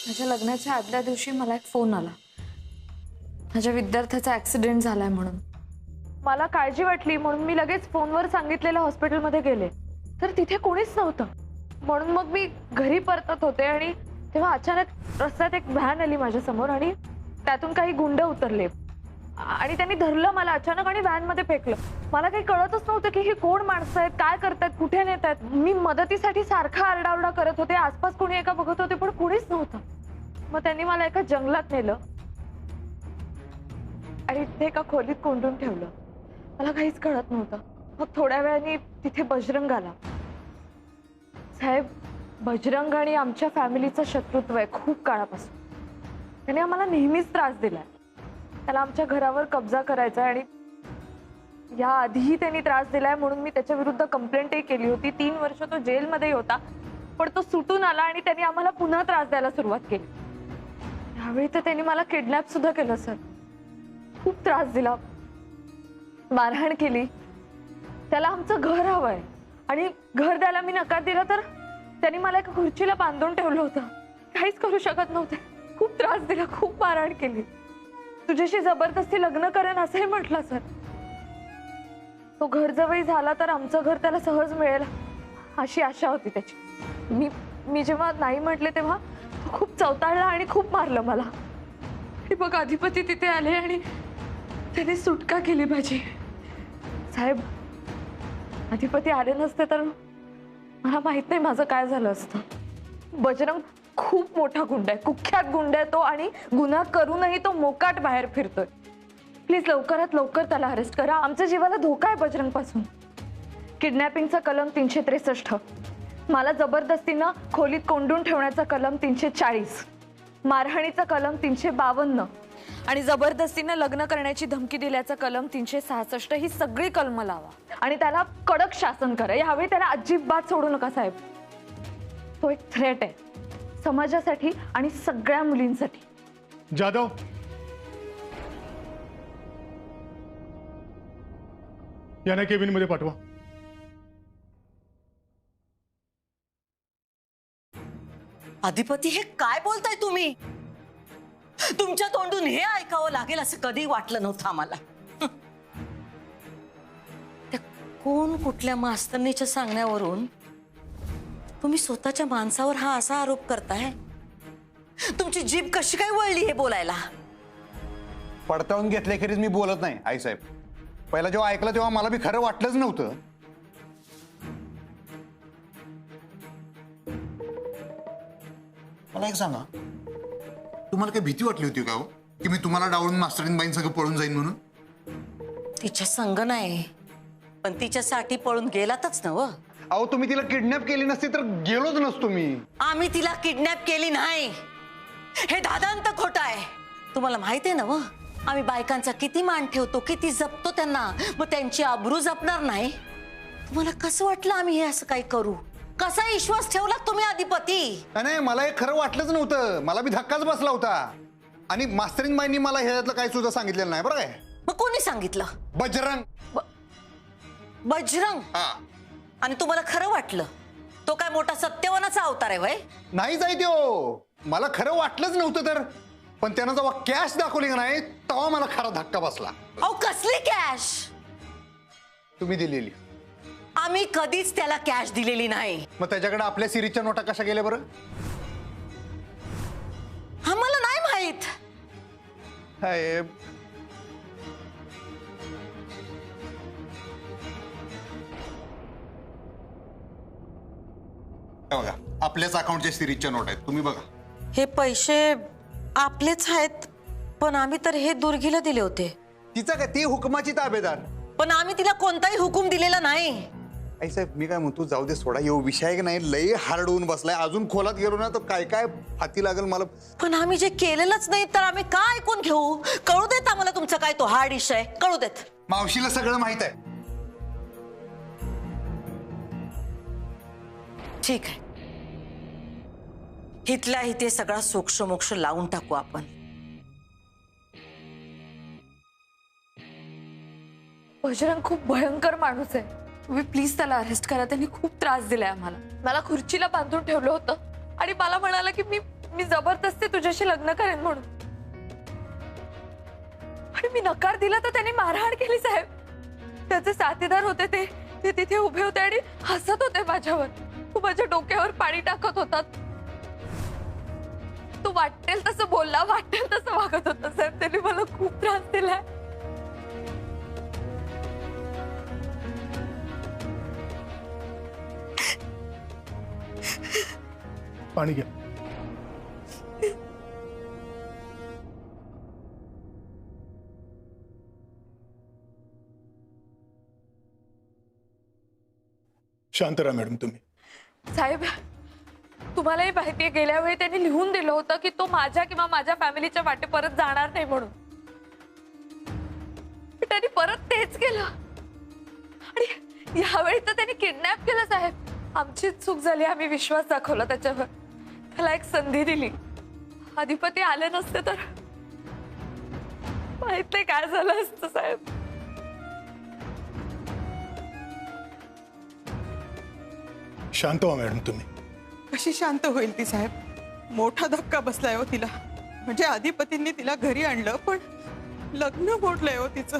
माझ्या लग्नाच्या आदल्या दिवशी मला एक फोन आला, माझ्या विद्यार्थ्याचा ऍक्सिडेंट झालाय म्हणून. मला काळजी वाटली म्हणून मी लगेच फोनवर सांगितलेल्या हॉस्पिटलमध्ये गेले, तर तिथे कोणीच नव्हतं. म्हणून मग मी घरी परतत होते आणि तेव्हा अचानक रस्त्यात एक व्हॅन आली माझ्या समोर आणि त्यातून काही गुंड उतरले आणि त्यांनी धरलं मला अचानक आणि व्हॅन मध्ये फेकलं. मला काही कळतच नव्हतं की ही कोण माणसं आहेत, काय करतात, कुठे नेत आहेत. मी मदतीसाठी सारखा आरडाओरडा करत होते, आसपास कोणी एका बघत होते पण कुणीच नव्हतं. मग त्यांनी मला एका जंगलात नेलं आणि तिथे एका खोलीत कोंडून ठेवलं. मला काहीच कळत नव्हतं. मग थोड्या वेळाने तिथे बजरंग आला. साहेब, बजरंग आणि आमच्या फॅमिलीचं शत्रुत्व आहे खूप काळापासून. त्याने आम्हाला नेहमीच त्रास दिलाय. त्याला आमच्या घरावर कब्जा करायचा आणि या आधीही त्यांनी त्रास दिलाय म्हणून मी त्याच्या विरुद्ध कंप्लेंटही केली होती. 3 वर्ष तो जेलमध्ये होता, पण तो सुटून आला आणि त्यांनी आम्हाला पुन्हा त्रास द्यायला सुरुवात केली. यावेळी तर त्यांनी मला किडनॅप सुद्धा केलं सर. खूप त्रास दिला, मारहाण केली. त्याला आमचं घर हवंय आणि घर द्यायला मी नकार दिला तर त्यांनी मला एका खुर्चीला बांधून ठेवलं होतं. काहीच करू शकत नव्हते. खूप त्रास दिला, खूप मारहाण केली. तुझ्याशी जबरदस्ती लग्न करेन असंही म्हटलं सर. तो घर जवळ झाला तर आमचं घर त्याला सहज मिळेल अशी आशा होती त्याची. मी जेव्हा नाही म्हटले तेव्हा तो खूप चवताळला आणि खूप मारलं मला. आणि बघ अधिपती तिथे आले आणि त्याने सुटका केली माझी. साहेब, अधिपती आले नसते तर मला माहित नाही माझं काय झालं असतं. बजरंग खूप मोठा गुंड आहे, कुख्यात गुंड आहे तो आणि गुन्हा करूनही तो मोकाट बाहेर फिरतोय. प्लीज लवकरात लवकर त्याला अरेस्ट करा. आमच्या जीवाला धोका आहे बजरंग पासून. किडनॅपिंगचा कलम 363, मला जबरदस्तीनं खोलीत कोंडून ठेवण्याचा कलम 340, मारहाणीचा कलम 352 आणि जबरदस्तीनं लग्न करण्याची धमकी दिल्याचा कलम 366 ही सगळी कलम लावा आणि त्याला कडक शासन करा. यावेळी त्याला अजिबात सोडू नका साहेब. तो एक थ्रेट आहे समाजासाठी आणि सगळ्या मुलींसाठी. जाधव, याने केबिन मध्ये पाठवा. अधिपती, हे काय बोलताय तुम्ही? तुमच्या तोंडून हे ऐकावं लागेल असं कधी वाटलं नव्हतं आम्हाला. त्या कोण कुठल्या मास्तरनीच्या सांगण्यावरून तुम्ही स्वतःच्या माणसावर हा असा आरोप करताय? तुमची जीभ कशी काय वळली हे बोलायला? पडताळून घेतल्याखेरीज मी बोलत नाही आईसाहेब. पहिला जेव्हा ऐकलं तेव्हा मला बी खरं वाटलंच नव्हतं. मला एक सांगा, तुम्हाला काही भीती वाटली होती का हो की मी तुम्हाला डावळून मास्तरीनबाईं सगळं पळून जाईन म्हणून? तिच्या संग नाही, पण तिच्यासाठी पळून गेलातच ना व. अहो, तुम्ही तिला किडनॅप केली नसती तर गेलोच नसतो मी. आम्ही तिला किडनॅप केली नाही, हे दादांत खोटं आहे. तुम्हाला माहित आहे ना व, आम्ही बायकांचा किती मान ठेवतो, किती जपतो त्यांना. मग त्यांची आबरू जपणार नाही? तुम्हाला कसं वाटलं आम्ही हे असं काही करू? कसा विश्वास ठेवला तुम्ही अधिपती? नाही, मला हे खरं वाटलंच नव्हतं. मला बी धक्काच बसला होता. आणि मास्तरीनबाईंनी मला ह्याच्यातलं काही सुद्धा सांगितलेलं नाही बरं काय. मग कोणी सांगितलं? बजरंग. बजरंग? हा. आणि तुम्हाला खरं वाटलं? तो काय मोठा सत्यवानाचा अवतार आहे वय? नाही जायते हो, मला खरं वाटलंच नव्हतं तर. पण त्यानं जेव्हा कॅश दाखवली का नाही तेव्हा मला खरा धक्का बसला. अहो, कसली कॅश? तुम्ही दिलेली. आम्ही कधीच त्याला कॅश दिलेली नाही. मग त्याच्याकडे आपल्या सिरीजच्या नोटा कशा गेल्या बरं? आम्हाला नाही माहित. साहेब, बघा, आपल्याच अकाउंटच्या सिरीजच्या नोट आहेत, तुम्ही बघा. हे पैसे आपलेच आहेत, पण आम्ही तर हे दुर्गीला दिले होते. तिचा काय, ती हुकमाची ताबेदार. पण आम्ही तिला कोणताही हुकूम दिलेला नाही. आई साहेब, मी काय म्हणतो, जाऊ दे, सोडा. येऊ विषय नाही, लय हार्ड होऊन बसलाय. अजून खोलात गेलो ना तर काय काय हाती लागेल मला. पण आम्ही जे केलेलंच नाही तर आम्ही काय ऐकून घेऊ? कळू देत आम्हाला तुमचा काय तो हार्ड इश्यू आहे, कळू देत. मावशीला सगळं माहित आहे. ठीक आहे, इथल्या इथे सगळा सोक्ष लावून टाकू आपण. बजरंग खूप भयंकर माणूस आहे. तुम्ही प्लीज त्याला अरेस्ट करा. त्यांनी खूप त्रास दिलाय आम्हाला. मला खुर्चीला बांधून ठेवलं होतं आणि मला म्हणाला की मी मी जबरदस्ती तुझ्याशी लग्न करेन म्हणून. आणि मी नकार दिला तर त्यांनी मारहाण केली साहेब. त्याचे साथीदार होते ते तिथे उभे होते आणि हसत होते माझ्यावर. तू माझ्या डोक्यावर पाणी टाकत होतात. तू वाटेल तसं बोलला, वाटेल तसं वागत होता साहेब. त्यांनी मला खूप त्रास दिलाय. पाणी घ्या. शांत राहा मॅडम तुम्ही. साहेब, तुम्हालाही माहितीये गेल्या वेळी त्यांनी लिहून दिलं होतं की तो माझ्या किंवा माझ्या फॅमिलीच्या वाटे परत जाणार नाही म्हणून. त्यांनी परत तेच केलं. आणि यावेळी तर त्यांनी किडनॅप केलं साहेब. आमचीच चूक झाली. आम्ही विश्वास दाखवला त्याच्यावर. त्याला एक संधी दिली. अधिपती आले नसते तर माहित नाही काय झालं असतं साहेब. शांत व्हा मॅडम तुम्ही. कशी शांत होईल ती साहेब? मोठा धक्का बसलाय हो तिला. म्हणजे अधिपतींनी तिला घरी आणलं पण लग्न मोडलंय हो तिचं.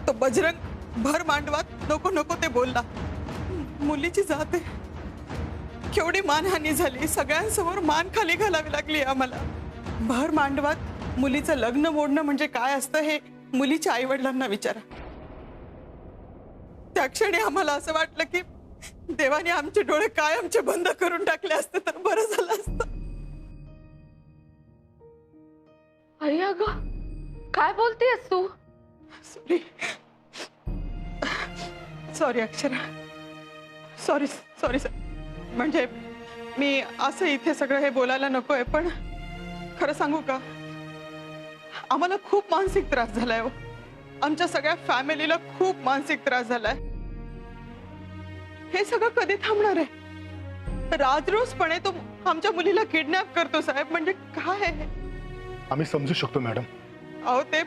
तो बजरंग भर मांडवात नको नको ते बोलला. मुलीची जात आहे. केवढी मानहानी झाली. सगळ्यांसमोर मान खाली घालावी लागली आम्हाला. भर मांडवात मुलीचं लग्न मोडणं म्हणजे काय असतं हे मुलीच्या आई वडिलांना विचारा. त्या क्षणी आम्हाला असं वाटलं की देवाने आमचे डोळे कायमचे बंद करून टाकले असते तर बरं झालं असतं. आई अगं, काय बोलतेस तू? Sorry sorry Akshara. Sorry sorry sir. म्हणजे मी असं इथे सगळं हे बोलायला नकोय पण खरं सांगू का, आम्हाला खूप मानसिक त्रास झालाय हो. आमच्या सगळ्या फॅमिलीला खूप मानसिक त्रास झालाय. हे सगळं कधी थांबणार आहे? राजरोसपणे तो आमच्या मुलीला किडनॅप करतो साहेब. म्हणजे काय आहे? आम्ही समजू शकतो मॅडम. अहो ते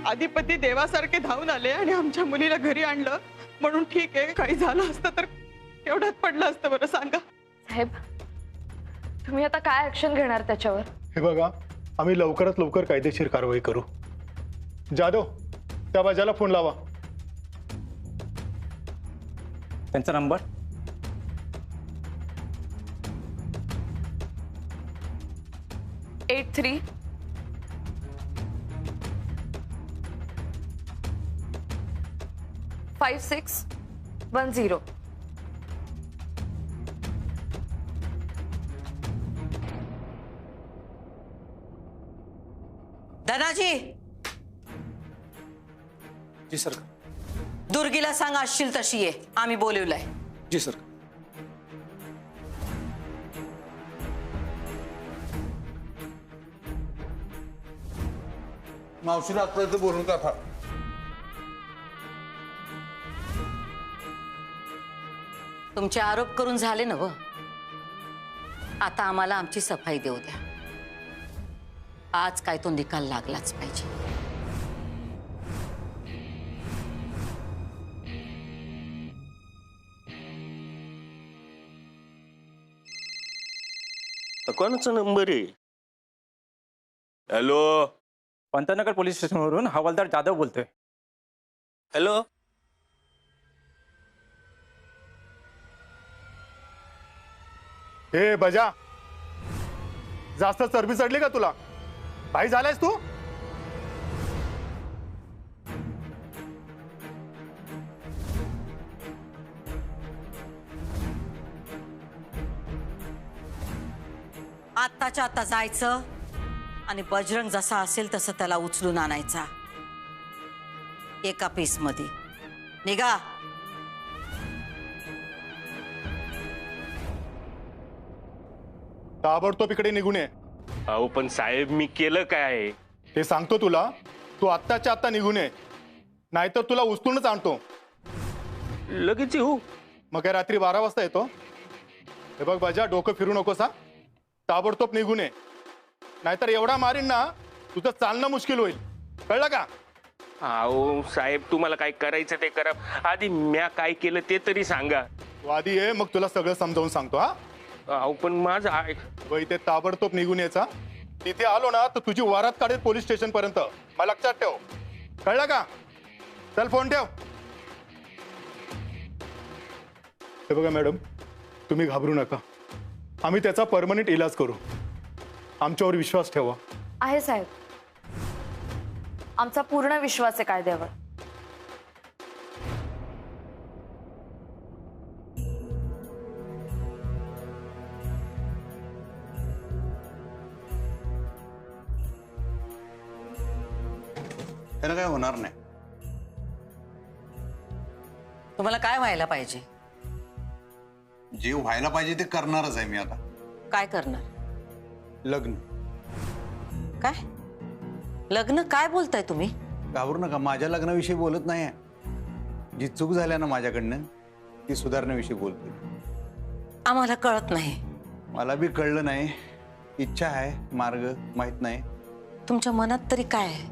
अधिपती देवासारखे धावून आले आणि आमच्या मुलीला घरी आणलं म्हणून ठीक आहे. काही झालं असतं तर एवढ्यात पडलं असतं बरं सांगा. साहेब, तुम्ही आता काय ऍक्शन घेणार त्याच्यावर? हे बघा, आम्ही लवकरात लवकर कायदेशीर कारवाई करू. जाधव, त्या बाजाला फोन लावा. त्यांचा नंबर 83 5610. धनाजी, जी सर. दुर्गीला सांग असशील तशी ये. आम्ही बोलवलंय. जी सर. मावशीला आता बोलून टाका. तुमचे आरोप करून झाले ना व. आता आम्हाला आमची सफाई देऊ द्या. आज काय तो निकाल लागलाच पाहिजे. कोणाचा नंबर आहे? हॅलो पंतनगर पोलीस स्टेशनवरून हवालदार जाधव बोलतोय. हॅलो. हे बजा, जास्त चरबी चढली का तुला? भाई झालायस तू? आत्ताच्या आता जायचं आणि बजरंग जसा असेल तसं त्याला उचलून आणायचा. एका पीसमध्ये निघा. ताबडतोब इकडे निघून ये. अहो पण साहेब मी केलं काय? ते सांगतो तुला. तू आत्ताच्या आत्ता निघून ये, नाहीतर तुला उचलूनच आणतो. लगेच येऊ? मग काय रात्री 12 वाजता येतो? हे बघ बजा, डोकं फिरू नकोस हा. ताबडतोब निघून ये, नाहीतर एवढा मारीन ना तुझं चालणं मुश्किल होईल. कळलं का? अहो साहेब, तुम्हाला काय करायचं ते करा. आधी म्या काय केलं ते तरी सांगा. तू आधी ये, मग तुला सगळं समजावून सांगतो. हा अहो पण माझं व इथे ताबडतोब निघून यायचा. तिथे आलो ना तर तुझी वारात काढेल पोलीस स्टेशन पर्यंत. मला लक्षात ठेव, कळलं का? चल फोन ठेव. हे बघा मॅडम, तुम्ही घाबरू नका. आम्ही त्याचा परमनंट इलाज करू. आमच्यावर विश्वास ठेवा. आहे साहेब, आमचा पूर्ण विश्वास आहे कायद्यावर. त्यानं काय होणार नाही. तुम्हाला काय व्हायला पाहिजे? जे व्हायला पाहिजे ते करणारच आहे मी आता. काय करणार? लग्न. काय लग्न? काय बोलताय तुम्ही? घाबरू नका, माझ्या लग्नाविषयी बोलत नाही. जी चूक झाल्या ना माझ्याकडनं ती सुधारण्याविषयी बोलते. आम्हाला कळत नाही. मला बी कळलं नाही. इच्छा आहे, मार्ग माहित नाही. तुमच्या मनात तरी काय आहे?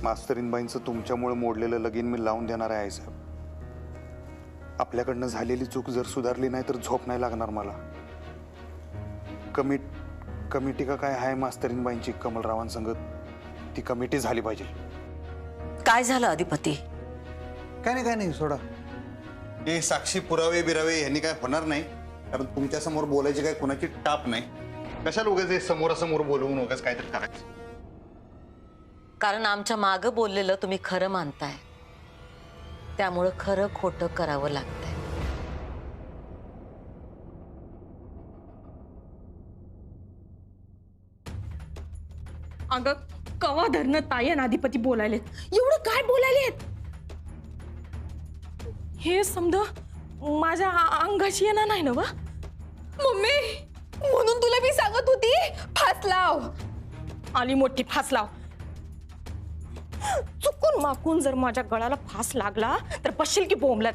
मास्तरीनबाईंचं तुमच्यामुळे मोडलेलं लगीन मी लावून देणार आहे साहेब. आपल्याकडनं झालेली चूक जर सुधारली नाही तर झोप नाही लागणार मला. कमिटी का काय आहे मास्तरीनबाईंची कमलरावांसंगत, ती कमिटी झाली पाहिजे. काय झालं अधिपती? काय नाही सोडा. हे साक्षी पुरावे बिरावे यांनी काय होणार नाही, कारण तुमच्या समोर बोलायची काय कोणाची टाप नाही. कशाला उगाच समोरासमोर बोलवून उगाच काहीतरी करायचं. कारण आमच्या मागं बोललेलं तुम्ही खरं मानताय, त्यामुळं खरं खोटं करावं लागतंय. अगं कवा धरणं ताई आणि अधिपती बोलायलेत. एवढं काय बोलायलेत? हे समजा माझ्या अंगाशी येणार नाही ना वा? मम्मी, म्हणून तुला मी सांगत होती फास लाव. आली मोठी फास लाव. चुकून माकून जर माझ्या गळाला फास लागला तर बसशील की बोंबलत.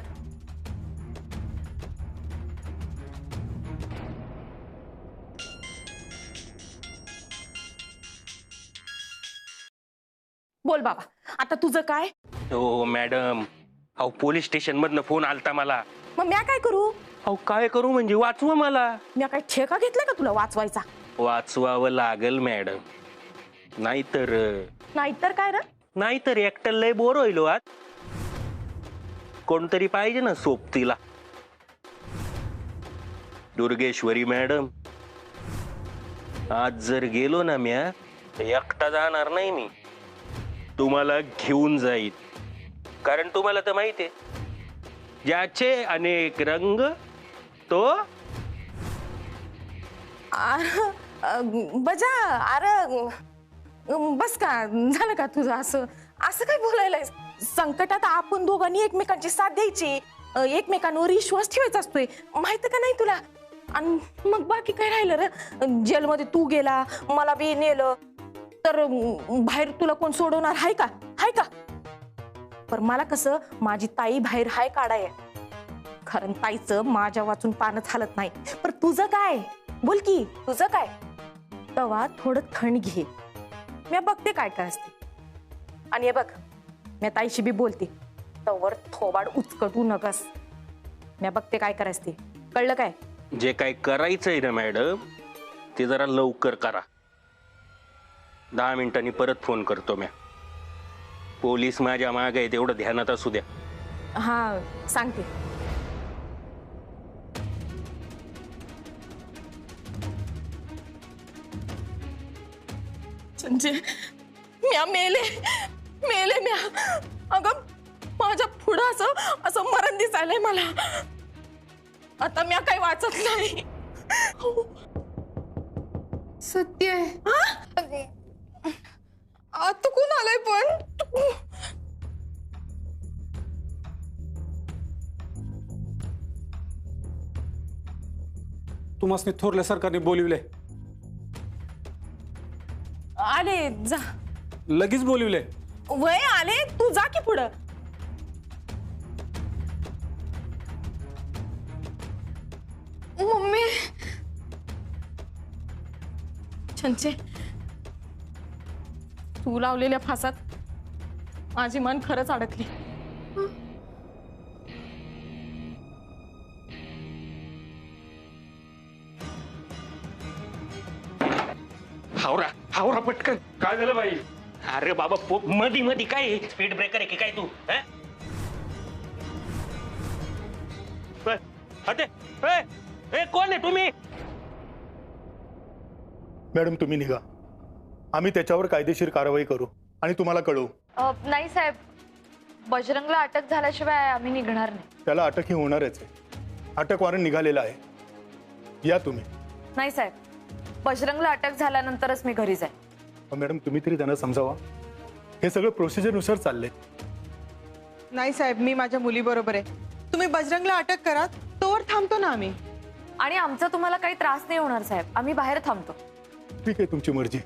बोल बाबा, आता तुझं काय? हो मॅडम, अहो पोलीस स्टेशन मधनं फोन आलता मला. मग म्या काय करू? अहो काय करू म्हणजे वाचवा मला. म्या काय ठेका घेतला का तुला वाचवायचा? वाचवावं लागल मॅडम, नाहीतर काय रे? नाहीतर एकटं लय बोर होईल आज. कोणतरी पाहिजे ना सोबतीला. दुर्गेश्वरी मॅडम, आज जर गेलो ना म्या तर एकटा जाणार नाही मी, तुम्हाला घेऊन जाईल. कारण तुम्हाला तर माहिती आहे, ज्याचे अनेक रंग तो बजा. अरे बस का, झालं का तुझं? असं असं काय बोलायलाय? संकटात आपण दोघांनी एकमेकांची साथ द्यायची, एकमेकांवर विश्वास ठेवायचा असतोय, माहित का नाही तुला? आणि मग बाकी काय राहिलं रे? जेलमध्ये तू गेला, मला बी नेलं, तर बाहेर तुला कोण सोडवणार आहे का? हाय का? पर मला कसं माझी ताई बाहेर हाय काढाय, कारण ताईचं माझ्या वाचून पानच हालत नाही. पर तुझं काय? बोल की, तुझं काय? तवा थोडं थंड घे, मी बघते काय काय असते. आणि हे बघ, मी ताईशी बी बोलते, तवर थोबाड उचकटू नकस. मी बघते काय करायचं ते. कळलं काय? जे काय करायचंय ना मॅडम, ते जरा लवकर करा. 10 मिनिटांनी परत फोन करतो म्या. पोलीस माझ्या मागे आहे, तेवढं ध्यानात असू द्या. हा, सांगते. संजय, म्या मेले म्या. अगं माझ्या पुढं असं मरण दिसायलंय मला. आता म्या काही वाचत नाही. सत्य आहे. आता कोण आलाय पण? तुम्हाला थोरल्या सरकारने बोलिवले. आले, जा. लगेच बोलिवले. वय आले, तू जा की पुढं. मम्मी, छंचे, तू लावलेल्या फासात माझी मन खरंच अडकली. हावरा हावरा पटकन. काय झालं बाई? अरे बाबा मधी मधी काय स्पीड ब्रेकर आहे की काय तू? कोण आहे तुम्ही? मॅडम तुम्ही निघा, आम्ही त्याच्यावर कायदेशीर कारवाई करू आणि तुम्हाला कळवू. नाही साहेब, बजरंगला अटक झाल्याशिवाय आम्ही निघणार नाही. त्याला अटक ही होणारच आहे. अटक वॉरंट निघालेलं आहे. या तुम्ही. नाही साहेब, बजरंगला अटक झाल्यानंतरच मी घरी जाईन. मॅडम तुम्ही तरी त्यांना समजावा, हे सगळं प्रोसिजरनुसार चाललंय. नाही साहेब, मी माझ्या मुलीबरोबर आहे. तुम्ही बजरंगला अटक करा, तोवर थांबतो ना आम्ही. आणि आमचा तुम्हाला काही त्रास नाही होणार साहेब, आम्ही बाहेर थांबतो. ठीक आहे, तुमची मर्जी.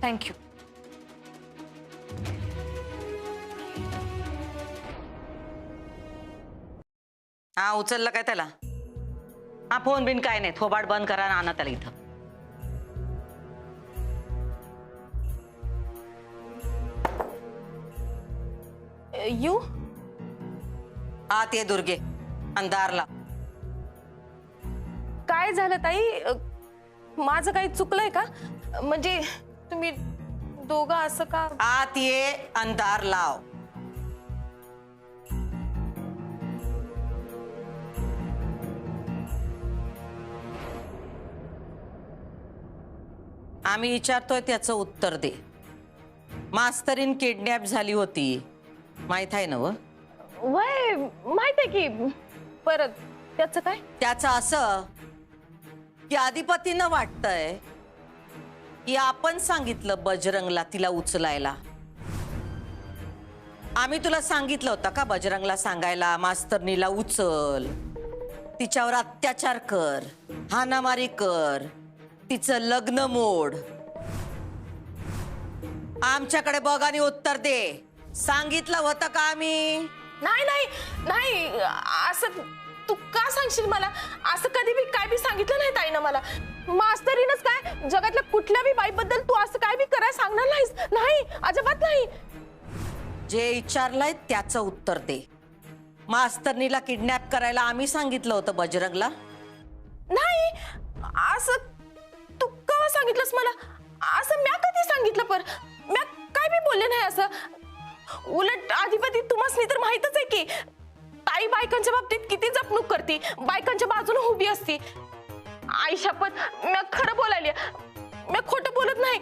थँक्यू. हा उचलला काय त्याला? हा फोन बिन काय नाही, थोबाड बंद करा आणि आणा त्याला इथं. यू आत ये दुर्गे, अंधारला. काय झालं ताई? माझं काही चुकलंय का? म्हणजे तुम्ही दोघं असं का? आत ये, अंधार लाव. आम्ही विचारतोय त्याचं उत्तर दे. मास्तरीन किडनॅप झाली होती, माहित आहे ना? वय माहित आहे की. परत त्याचं काय? त्याचं असं की अधिपतीनं वाटतंय की आपण सांगितलं बजरंगला तिला उचलायला. आम्ही तुला सांगितलं होतं का बजरंगला सांगायला मास्तरनीला उचल, तिच्यावर अत्याचार कर, हाणामारी कर, तिचं लग्न मोड? आमच्याकडे बघ आणि उत्तर दे. सांगितलं होतं का आम्ही? नाही नाही नाही, असं तू का सांगशील मला? असं कधी बी काय बी सांगितलं नाही ताईनं मला. मास्तरीनच काय, जगातल्या कुठल्या बी बाईबद्दल तू असं काय बी करायला सांगणार नाहीस. नाही, अजिबात नाही. जे विचारलंय त्याचं उत्तर दे. मास्तरनीला किडनॅप करायला आम्ही सांगितलं होतं बजरंगला? नाही, असं तू केव्हा सांगितलंस मला? असं म्या कधी सांगितलं? पर म्या काय बी बोलले नाही असं. उलट अधिपती तुम्हाला तर माहितच आहे की ताई बायकांच्या बाबतीत किती जपणूक करते, बायकांच्या बाजूने उभी असते. आई शपथ, म्या खरं बोलायली, म्या खोटं बोलत नाही.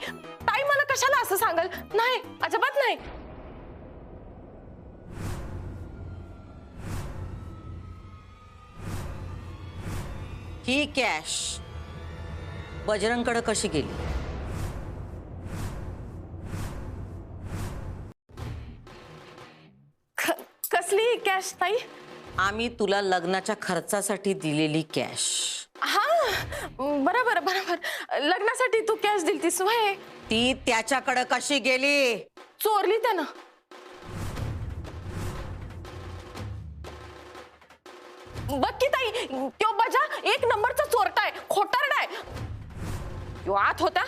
ताई मला कशाला असं सांगाल? नाही, अजिबात नाही. ही कॅश बजरंगकडे कशी गेली? कसली कॅश ताई? आम्ही तुला लग्नाच्या खर्चासाठी दिलेली कॅश. हा, बरोबर बरोबर. लग्नासाठी तू कॅश दिलतीस वय? ती त्याच्याकडे कशी गेली? चोरली त्यानं. बघ की ताई, तो बजा एक नंबरचा चोरटा आहे, खोटारडा आहे. तो आत होता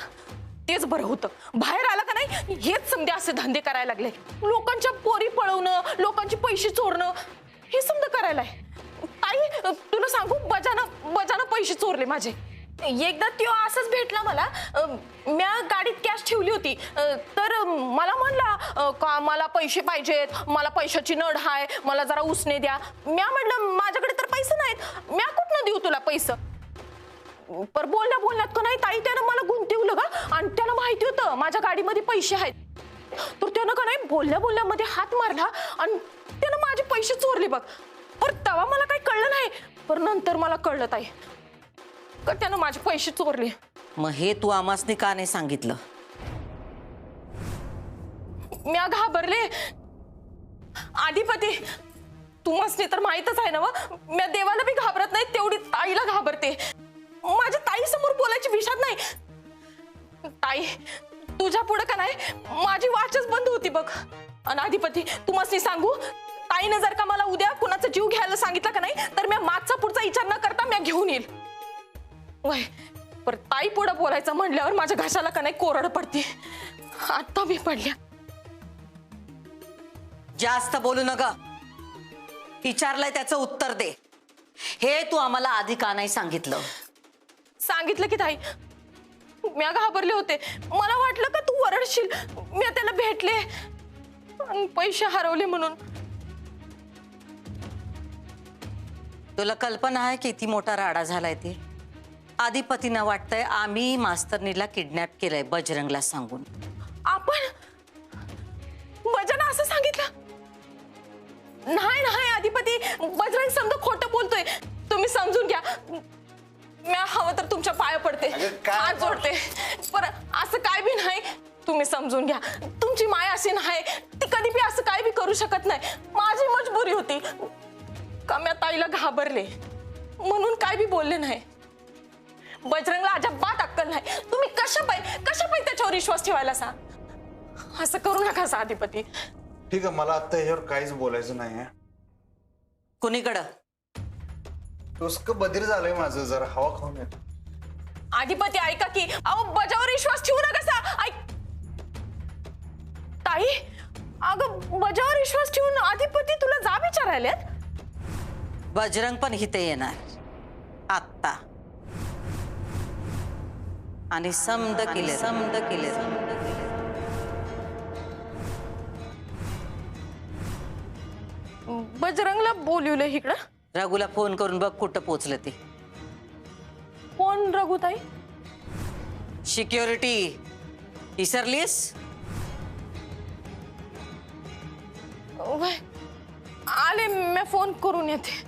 तेच बरं होतं, बाहेर आला का नाही हेच समजे असे धंदे करायला लागले. लोकांच्या पोरी पळवणं, लोकांचे पैसे चोरणं, हे समजा करायला आहे. ताई तुला सांगू, बजानं पैसे चोरले माझे. एकदा तो असंच भेटला मला. म्या गाडीत कॅश ठेवली होती, तर मला म्हणला का मला पैसे पाहिजेत, मला पैशाची नड हाय, मला जरा उसने द्या. म्या म्हणलं माझ्याकडे तर पैसे नाहीत, म्या कुठनं देऊ तुला पैसे? पर बोलण्यात का नाही ताई त्यानं मला गुंतवलं का. आणि त्याला माहिती होतं माझ्या गाडीमध्ये पैसे आहेत, तर त्यानं का नाही बोलण्यामध्ये हात मारला आणि त्यानं माझे पैसे चोरले बघ. पर तेव्हा मला काही कळलं नाही, पर नंतर मला कळलं ताई का त्यानं माझे पैसे चोरले. मग हे तू आमासने का नाही सांगितलं? म्या घाबरले. अधिपती तुम्हाला तर माहितच आहे ना, म्या देवाला बी घाबरत नाही, तेवढी ताईला घाबरते. माझ्या ताई समोर बोलायची विषाद नाही. ताई तुझ्या पुढे का नाही माझी वाचच बंद होती बघ. आणि अधिपती तुम्हाला सांगू, ताईने जर का मला उद्या कुणाचा जीव घ्यायला सांगितलं का नाही, तर मी मागचा पुढचा विचार न करता मी घेऊन येईल. वय पर ताई पुढे बोलायचं म्हणल्यावर माझ्या घशाला का नाही कोरड पडते. आता मी पडल्या. जास्त बोलू नका. विचारलंय त्याचं उत्तर दे. हे तू आम्हाला आधी का नाही सांगितलं? सांगितलं की ताई, मी घाबरले होते. मला वाटलं का तू वरडशील. मी त्याला भेटले आणि पैसे हरवले म्हणून. तुला कल्पना आहे किती मोठा राडा झालाय ते? आधिपतींना वाटतंय आम्ही मास्तरनीला किडनॅप केलंय बजरंगला सांगून. आपण बजाना असं सांगितलं? नाही नाही अधिपती, बजरंग समजा खोटं बोलतोय. तुम्ही समजून घ्या. मी हवं तर तुमच्या पाया पडते, हात जोडते. पण असं काय बी नाही. तुम्ही समजून घ्या. तुमची माय अशी नाही, ती कधी बी असं काय बी करू शकत नाही. माझी मजबुरी होती. कम्या ताईला घाबरले म्हणून काय बी बोलले नाही. बजरंगला अजिबात अक्कल नाही. तुम्ही कशा पाय त्याच्यावर विश्वास ठेवायला सा? असं करू नका सा अधिपती. ठीक आहे, मला आता याच्यावर काहीच बोलायचं नाही आहे. कुणीकडं? डोसकं बधीर झालंय माझं, जरा हवा खाऊन येतो. अधिपती ऐका की. अहो बजावर विश्वास ठेवू नका सा. ऐक ताई, अगं बजावर विश्वास ठेवून अधिपती तुला जा विचारायलेत. बजरंग पण इथे येणार आत्ता. आणि समद केले. बजरंगला बोलवलं इकडं. रघुला फोन करून बघ कुठं पोचलं ते. कोण रघुताई? सिक्युरिटी विसरलीस? आले, मी फोन करून येते.